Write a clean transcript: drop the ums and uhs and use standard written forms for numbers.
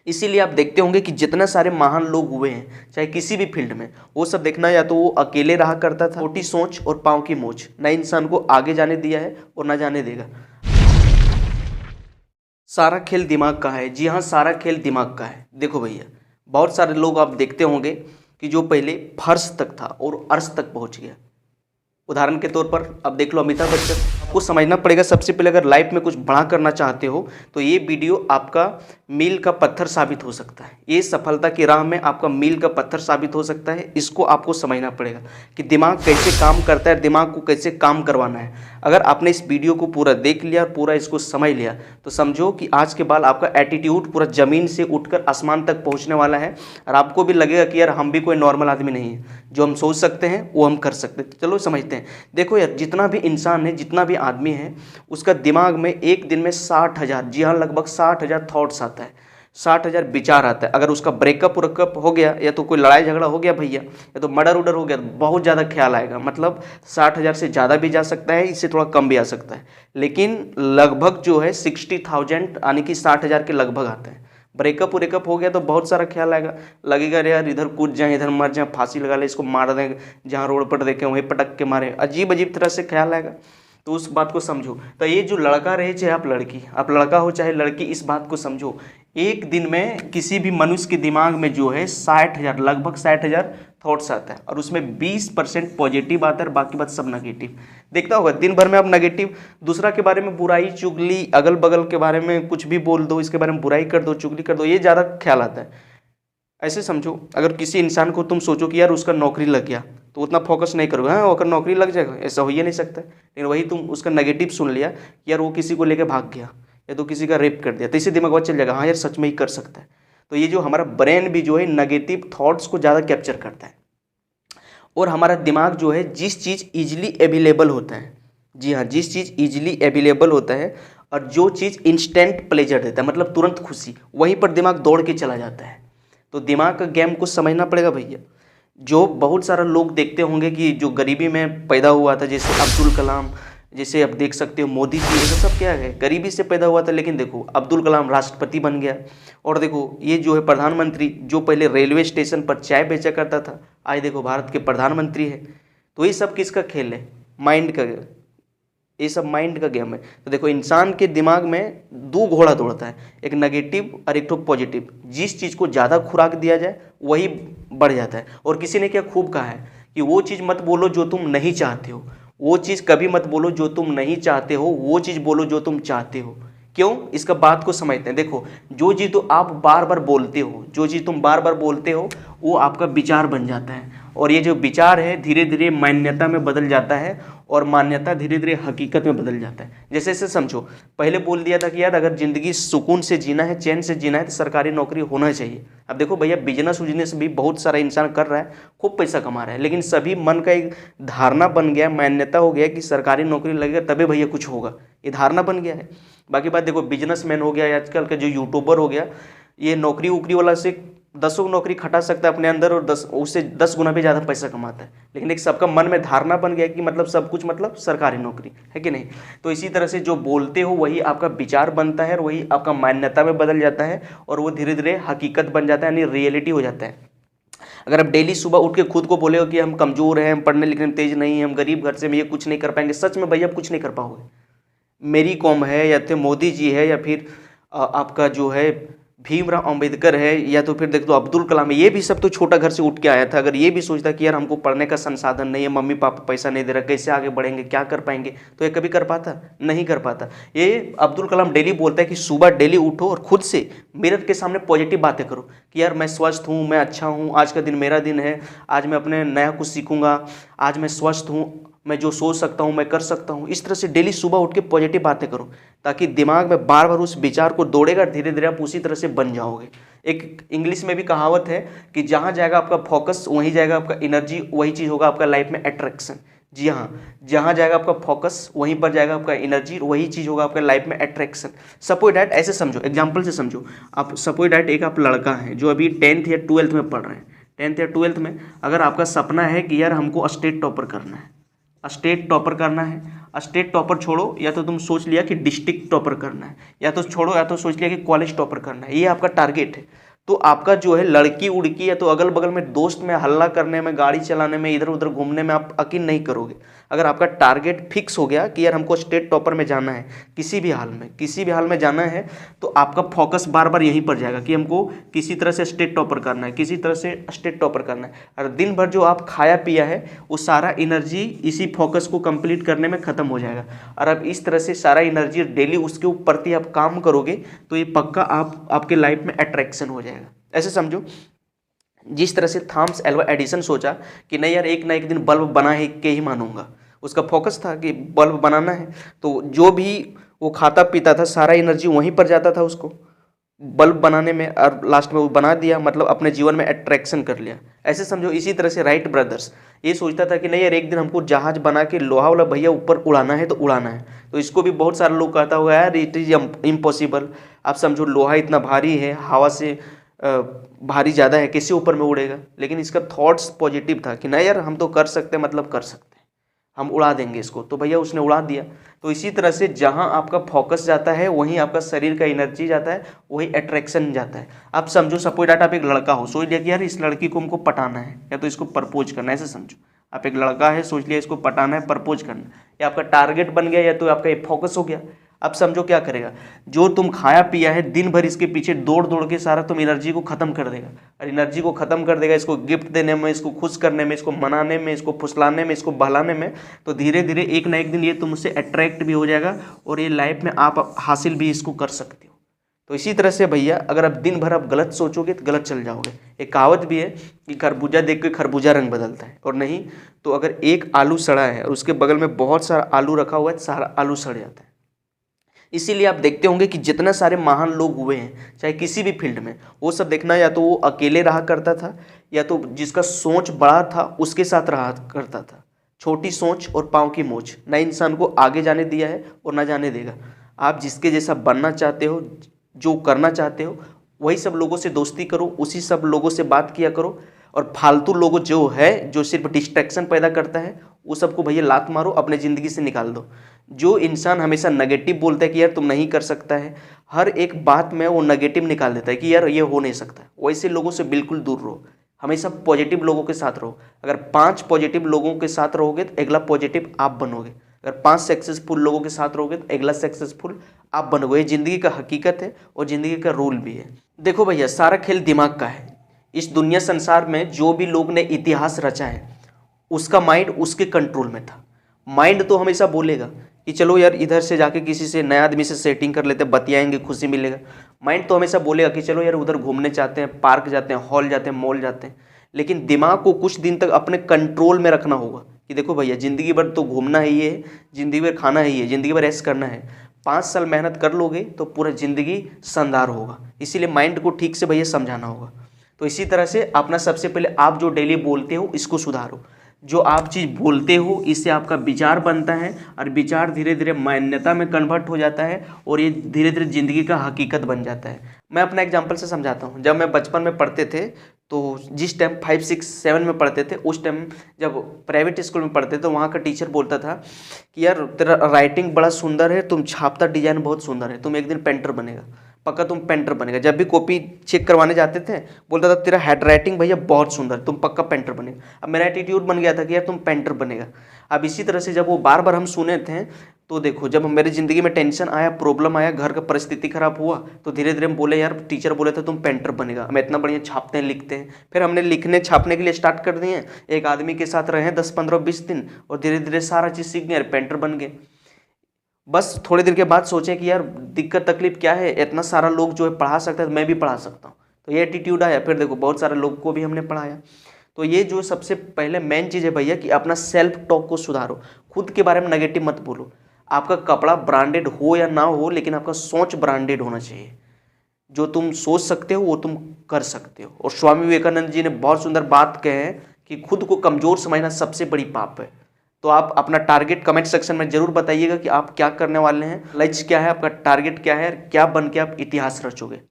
इसीलिए आप देखते होंगे कि जितना सारे महान लोग हुए हैं चाहे किसी भी फील्ड में, वो सब देखना या तो वो अकेले रहा करता था, छोटी सोच और पाँव की मोच, ना इंसान को आगे जाने दिया है और ना जाने देगा। सारा खेल दिमाग का है। जी हाँ, सारा खेल दिमाग का है। देखो भैया, बहुत सारे लोग आप देखते होंगे कि जो पहले फर्श तक था और अर्श तक पहुंच गया। उदाहरण के तौर पर अब देख लो अमिताभ बच्चन। आपको समझना पड़ेगा सबसे पहले, अगर लाइफ में कुछ बड़ा करना चाहते हो तो ये वीडियो आपका मील का पत्थर साबित हो सकता है। ये सफलता की राह में आपका मील का पत्थर साबित हो सकता है। इसको आपको समझना पड़ेगा कि दिमाग कैसे काम करता है, दिमाग को कैसे काम करवाना है। अगर आपने इस वीडियो को पूरा देख लिया और पूरा इसको समझ लिया तो समझो कि आज के बाद आपका एटीट्यूड पूरा ज़मीन से उठकर आसमान तक पहुंचने वाला है और आपको भी लगेगा कि यार हम भी कोई नॉर्मल आदमी नहीं है, जो हम सोच सकते हैं वो हम कर सकते हैं। चलो समझते हैं। देखो यार, जितना भी इंसान है, जितना भी आदमी है, उसका दिमाग में एक दिन में 60,000, जी हाँ लगभग 60,000 थॉट्स आता है, 60,000 विचार आता है। अगर उसका ब्रेकअप व्रेकअप हो गया या तो कोई लड़ाई झगड़ा हो गया भैया, या तो मर्डर उडर हो गया, तो बहुत ज़्यादा ख्याल आएगा। मतलब 60,000 से ज़्यादा भी जा सकता है, इससे थोड़ा कम भी आ सकता है, लेकिन लगभग जो है 60,000 यानी कि 60,000 के लगभग आता है। ब्रेकअप व्रेकअप हो गया तो बहुत सारा ख्याल आएगा, लगेगा अरे यार इधर कूद जाए, इधर मर जाए, फांसी लगा ले, इसको मार दें, जहाँ रोड पर देखें वहीं पटक के मारे, अजीब अजीब तरह से ख्याल आएगा। तो उस बात को समझो। तो ये जो लड़का रहे चाहे आप लड़की, आप लड़का हो चाहे लड़की, इस बात को समझो, एक दिन में किसी भी मनुष्य के दिमाग में जो है 60,000, लगभग 60,000 थॉट्स आता है और उसमें 20% पॉजिटिव आता है और बाकी बात सब नेगेटिव। देखता होगा दिन भर में आप नेगेटिव, दूसरा के बारे में बुराई चुगली, अगल बगल के बारे में कुछ भी बोल दो, इसके बारे में बुराई कर दो, चुगली कर दो, ये ज़्यादा ख्याल आता है। ऐसे समझो, अगर किसी इंसान को तुम सोचो कि यार उसका नौकरी लग गया तो उतना फोकस नहीं करोगे, हाँ अगर नौकरी लग जाएगा, ऐसा हो ही नहीं सकता। लेकिन वही तुम उसका नेगेटिव सुन लिया कि यार वो किसी को लेकर भाग गया या तो किसी का रेप कर दिया, तो इसी दिमाग में चल जाएगा हाँ यार सच में ही कर सकता है। तो ये जो हमारा ब्रेन भी जो है नेगेटिव थॉट्स को ज़्यादा कैप्चर करता है। और हमारा दिमाग जो है जिस चीज़ ईजिली अवेलेबल होता है, जी हाँ जिस चीज़ ईजिली अवेलेबल होता है और जो चीज़ इंस्टेंट प्लेजर देता है, मतलब तुरंत खुशी, वहीं पर दिमाग दौड़ के चला जाता है। तो दिमाग का गेम को समझना पड़ेगा भैया। जो बहुत सारा लोग देखते होंगे कि जो गरीबी में पैदा हुआ था, जैसे अब्दुल कलाम, जैसे आप देख सकते हो मोदी जी, ये सब क्या है, गरीबी से पैदा हुआ था। लेकिन देखो अब्दुल कलाम राष्ट्रपति बन गया, और देखो ये जो है प्रधानमंत्री, जो पहले रेलवे स्टेशन पर चाय बेचा करता था, आज देखो भारत के प्रधानमंत्री है। तो ये सब किसका खेल है? माइंड का, ये सब माइंड का गेम है। तो देखो इंसान के दिमाग में दो घोड़ा दौड़ता है, एक नेगेटिव और एक तो पॉजिटिव। जिस चीज़ को ज़्यादा खुराक दिया जाए वही बढ़ जाता है। और किसी ने क्या खूब कहा है कि वो चीज़ मत बोलो जो तुम नहीं चाहते हो, वो चीज़ कभी मत बोलो जो तुम नहीं चाहते हो, वो चीज़ बोलो जो तुम चाहते हो। क्यों? इसका बात को समझते हैं। देखो जो चीज़ तो आप बार बार बोलते हो, जो चीज़ तुम बार बार बोलते हो वो आपका विचार बन जाता है, और ये जो विचार है धीरे धीरे मान्यता में बदल जाता है, और मान्यता धीरे धीरे हकीकत में बदल जाता है। जैसे ऐसे समझो, पहले बोल दिया था कि यार अगर ज़िंदगी सुकून से जीना है, चैन से जीना है, तो सरकारी नौकरी होना चाहिए। अब देखो भैया, बिजनेस उजनेस भी बहुत सारा इंसान कर रहा है, खूब पैसा कमा रहा है, लेकिन सभी मन का एक धारणा बन गया, मान्यता हो गया कि सरकारी नौकरी लगेगा तभी भैया कुछ होगा, ये धारणा बन गया है। बाकी बात देखो, बिजनेसमैन हो गया, आजकल का जो यूट्यूबर हो गया, ये नौकरी उकरी वाला से 10 नौकरी खटा सकता है अपने अंदर, और 10 उससे 10 गुना भी ज़्यादा पैसा कमाता है। लेकिन एक सबका मन में धारणा बन गया कि मतलब सब कुछ मतलब सरकारी नौकरी है कि नहीं। तो इसी तरह से जो बोलते हो वही आपका विचार बनता है, और वही आपका मान्यता में बदल जाता है, और वो धीरे धीरे हकीकत बन जाता है, यानी रियलिटी हो जाता है। अगर आप डेली सुबह उठ के खुद को बोले हो कि हम कमज़ोर हैं, हम पढ़ने लिखने में तेज़ नहीं हैं, हम गरीब घर से, हम ये कुछ नहीं कर पाएंगे, सच में भैया आप कुछ नहीं कर पाओगे। मेरी कॉम है, या फिर मोदी जी है, या फिर आपका जो है भीमराव अंबेडकर है, या तो फिर देख दो अब्दुल कलाम है, ये भी सब तो छोटा घर से उठ के आया था। अगर ये भी सोचता कि यार हमको पढ़ने का संसाधन नहीं है, मम्मी पापा पैसा नहीं दे रहा, कैसे आगे बढ़ेंगे, क्या कर पाएंगे, तो ये कभी कर पाता? नहीं कर पाता। ये अब्दुल कलाम डेली बोलता है कि सुबह डेली उठो और खुद से मिरर के सामने पॉजिटिव बातें करो कि यार मैं स्वस्थ हूँ, मैं अच्छा हूँ, आज का दिन मेरा दिन है, आज मैं अपने नया कुछ सीखूंगा, आज मैं स्वस्थ हूँ, मैं जो सोच सकता हूँ मैं कर सकता हूँ। इस तरह से डेली सुबह उठ के पॉजिटिव बातें करो, ताकि दिमाग में बार बार उस विचार को दौड़ेगा, धीरे धीरे आप उसी तरह से बन जाओगे। एक इंग्लिश में भी कहावत है कि जहाँ जाएगा आपका फोकस वहीं जाएगा आपका एनर्जी, वही चीज़ होगा आपका लाइफ में अट्रैक्शन। जी हाँ, जहाँ जाएगा आपका फोकस वहीं पर जाएगा आपका एनर्जी, वही चीज़ होगा आपका लाइफ में अट्रैक्शन। सपोज डैट, ऐसे समझो, एग्जाम्पल से समझो, आप सपोज डैट एक आप लड़का है जो अभी 10th या 12th में पढ़ रहे हैं। 10th या 12th में अगर आपका सपना है कि यार हमको स्टेट टॉपर करना है, स्टेट टॉपर करना है, स्टेट टॉपर छोड़ो, या तो तुम सोच लिया कि डिस्ट्रिक्ट टॉपर करना है, या तो छोड़ो या तो सोच लिया कि कॉलेज टॉपर करना है, ये आपका टारगेट है। तो आपका जो है लड़की उड़की या तो अगल बगल में दोस्त में हल्ला करने में, गाड़ी चलाने में, इधर उधर घूमने में आप यकीन नहीं करोगे। अगर आपका टारगेट फिक्स हो गया कि यार हमको स्टेट टॉपर में जाना है, किसी भी हाल में जाना है, तो आपका फोकस बार बार यहीं पर जाएगा कि हमको किसी तरह से स्टेट टॉपर करना है, किसी तरह से स्टेट टॉपर करना है। और दिन भर जो आप खाया पिया है वो सारा एनर्जी इसी फोकस को कंप्लीट करने में ख़त्म हो जाएगा। और अब इस तरह से सारा एनर्जी डेली उसके ऊपर ही आप काम करोगे तो ये पक्का आपके लाइफ में अट्रैक्शन हो जाएगा। ऐसे समझो जिस तरह से थॉमस एल्वा एडिसन सोचा कि नहीं यार एक ना एक दिन बल्ब बना ही के ही मानूंगा, उसका फोकस था कि बल्ब बनाना है, तो जो भी वो खाता पीता था सारा एनर्जी वहीं पर जाता था उसको बल्ब बनाने में, और लास्ट में वो बना दिया, मतलब अपने जीवन में अट्रैक्शन कर लिया। ऐसे समझो इसी तरह से राइट ब्रदर्स ये सोचता था कि नहीं यार एक दिन हमको जहाज बना के लोहा वाला भैया ऊपर उड़ाना है तो उड़ाना है। तो इसको भी बहुत सारे लोग कहता हुआ यार इट इज़ इम्पॉसिबल। आप समझो लोहा इतना भारी है, हवा से भारी ज़्यादा है, कैसे ऊपर में उड़ेगा। लेकिन इसका थॉट्स पॉजिटिव था कि नहीं यार हम तो कर सकते हैं, मतलब कर सकते हैं, हम उड़ा देंगे इसको। तो भैया उसने उड़ा दिया। तो इसी तरह से जहाँ आपका फोकस जाता है वहीं आपका शरीर का एनर्जी जाता है, वही अट्रैक्शन जाता है। आप समझो सपोज डाटा आप एक लड़का हो, सोच लिया कि यार इस लड़की को हमको पटाना है या तो इसको प्रपोज करना है। ऐसे समझो आप एक लड़का है, सोच लिया इसको पटाना है, प्रपोज करना है, या आपका टारगेट बन गया या तो आपका एक फोकस हो गया। अब समझो क्या करेगा, जो तुम खाया पिया है दिन भर इसके पीछे दौड़ दौड़ के सारा तुम एनर्जी को खत्म कर देगा। और एनर्जी को खत्म कर देगा इसको गिफ्ट देने में, इसको खुश करने में, इसको मनाने में, इसको फुसलाने में, इसको बहलाने में। तो धीरे धीरे एक ना एक दिन ये तुमसे अट्रैक्ट भी हो जाएगा और ये लाइफ में आप हासिल भी इसको कर सकते हो। तो इसी तरह से भैया अगर आप दिन भर आप गलत सोचोगे तो गलत चल जाओगे। एक कहावत भी है कि खरबूजा देख के खरबूजा रंग बदलता है, और नहीं तो अगर एक आलू सड़ा है और उसके बगल में बहुत सारा आलू रखा हुआ है तो सारा आलू सड़ जाता है। इसीलिए आप देखते होंगे कि जितना सारे महान लोग हुए हैं चाहे किसी भी फील्ड में, वो सब देखना या तो वो अकेले रहा करता था या तो जिसका सोच बड़ा था उसके साथ रहा करता था। छोटी सोच और पाँव की मोच ना इंसान को आगे जाने दिया है और ना जाने देगा। आप जिसके जैसा बनना चाहते हो, जो करना चाहते हो, वही सब लोगों से दोस्ती करो, उसी सब लोगों से बात किया करो। और फालतू लोगों जो है जो सिर्फ डिस्ट्रैक्शन पैदा करता है वो सबको भैया लात मारो, अपने ज़िंदगी से निकाल दो। जो इंसान हमेशा नेगेटिव बोलता है कि यार तुम नहीं कर सकता है, हर एक बात में वो नेगेटिव निकाल देता है कि यार ये हो नहीं सकता, वैसे लोगों से बिल्कुल दूर रहो। हमेशा पॉजिटिव लोगों के साथ रहो। अगर 5 पॉजिटिव लोगों के साथ रहोगे तो अगला पॉजिटिव आप बनोगे। अगर 5 सक्सेसफुल लोगों के साथ रहोगे तो अगला सक्सेसफुल आप बनोगे। ये ज़िंदगी का हकीकत है और ज़िंदगी का रूल भी है। देखो भैया सारा खेल दिमाग का है। इस दुनिया संसार में जो भी लोग ने इतिहास रचा है उसका माइंड उसके कंट्रोल में था। माइंड तो हमेशा बोलेगा कि चलो यार इधर से जाके किसी से नया आदमी से सेटिंग कर लेते हैं, बतियाएंगे, खुशी मिलेगा। माइंड तो हमेशा बोलेगा कि चलो यार उधर घूमने जाते हैं, पार्क जाते हैं, हॉल जाते हैं, मॉल जाते हैं। लेकिन दिमाग को कुछ दिन तक अपने कंट्रोल में रखना होगा कि देखो भैया ज़िंदगी भर तो घूमना ही है, ज़िंदगी भर खाना ही है, ज़िंदगी भर ऐसे करना है। 5 साल मेहनत कर लोगे तो पूरा ज़िंदगी शानदार होगा। इसीलिए माइंड को ठीक से भैया समझाना होगा। तो इसी तरह से अपना सबसे पहले आप जो डेली बोलते हो इसको सुधारो। जो आप चीज़ बोलते हो इससे आपका विचार बनता है और विचार धीरे धीरे मान्यता में कन्वर्ट हो जाता है और ये धीरे धीरे ज़िंदगी का हकीकत बन जाता है। मैं अपना एग्जांपल से समझाता हूँ। जब मैं बचपन में पढ़ते थे तो जिस टाइम 5, 6, 7 में पढ़ते थे उस टाइम जब प्राइवेट स्कूल में पढ़ते थे वहाँ का टीचर बोलता था कि यार तेरा राइटिंग बड़ा सुंदर है, तुम छापता डिजाइन बहुत सुंदर है, तुम एक दिन पेंटर बनेगा, पक्का तुम पेंटर बनेगा। जब भी कॉपी चेक करवाने जाते थे बोलता था तेरा हैंड राइटिंग भैया बहुत सुंदर, तुम पक्का पेंटर बनेगा। अब मेरा एटीट्यूड बन गया था कि यार तुम पेंटर बनेगा। अब इसी तरह से जब वो बार बार हम सुने थे तो देखो जब मेरी ज़िंदगी में टेंशन आया, प्रॉब्लम आया, घर का परिस्थिति खराब हुआ तो धीरे धीरे हम बोले यार टीचर बोले थे तुम पेंटर बनेगा, हम इतना बढ़िया छापते हैं, लिखते हैं। फिर हमने लिखने छापने के लिए स्टार्ट कर दिए। एक आदमी के साथ रहे 10, 15, 20 दिन और धीरे धीरे सारा चीज़ सीख गए, पेंटर बन गए। बस थोड़ी देर के बाद सोचे कि यार दिक्कत तकलीफ क्या है, इतना सारा लोग जो है पढ़ा सकता है तो मैं भी पढ़ा सकता हूँ। तो ये एटीट्यूड आया। फिर देखो बहुत सारे लोग को भी हमने पढ़ाया। तो ये जो सबसे पहले मेन चीज़ है भैया कि अपना सेल्फ टॉक को सुधारो। खुद के बारे में नेगेटिव मत बोलो। आपका कपड़ा ब्रांडेड हो या ना हो लेकिन आपका सोच ब्रांडेड होना चाहिए। जो तुम सोच सकते हो वो तुम कर सकते हो। और स्वामी विवेकानंद जी ने बहुत सुंदर बात कहे हैं कि खुद को कमज़ोर समझना सबसे बड़ी पाप है। तो आप अपना टारगेट कमेंट सेक्शन में जरूर बताइएगा कि आप क्या करने वाले हैं, लक्ष्य क्या है, आपका टारगेट क्या है, क्या बन के आप इतिहास रचोगे।